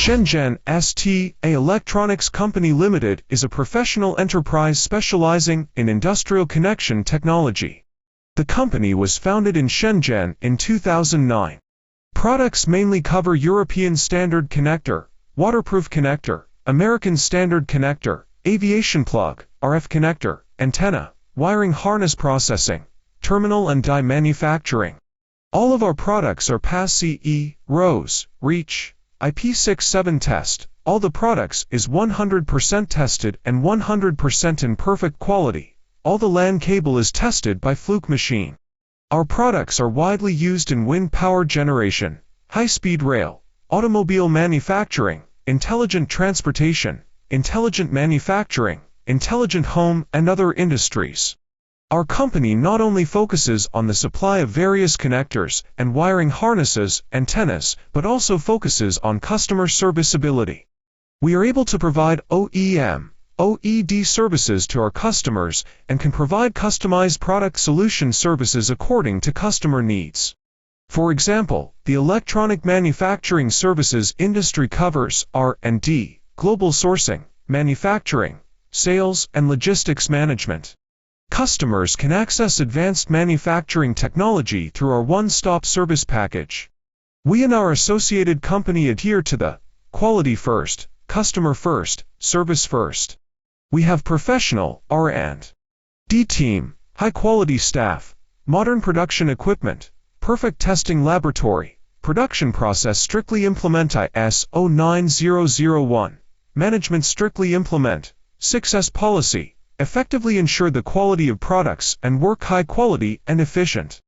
Shenzhen STA Electronics Company Limited is a professional enterprise specializing in industrial connection technology. The company was founded in Shenzhen in 2009. Products mainly cover European Standard Connector, Waterproof Connector, American Standard Connector, Aviation Plug, RF Connector, Antenna, Wiring Harness Processing, Terminal and Die Manufacturing. All of our products are PAS CE, RoHS, REACH, IP67 test. All the products is 100% tested and 100% in perfect quality. All the LAN cable is tested by Fluke machine. Our products are widely used in wind power generation, high-speed rail, automobile manufacturing, intelligent transportation, intelligent manufacturing, intelligent home, and other industries. Our company not only focuses on the supply of various connectors and wiring harnesses, antennas, but also focuses on customer serviceability. We are able to provide OEM, OED services to our customers and can provide customized product solution services according to customer needs. For example, the electronic manufacturing services industry covers R&D, global sourcing, manufacturing, sales, and logistics management. Customers can access advanced manufacturing technology through our one-stop service package. We and our associated company adhere to the quality first, customer first, service first. We have professional R&D team, high-quality staff, modern production equipment, perfect testing laboratory, production process strictly implement ISO 9001, management strictly implement 6S policy, effectively ensure the quality of products and work high quality and efficient.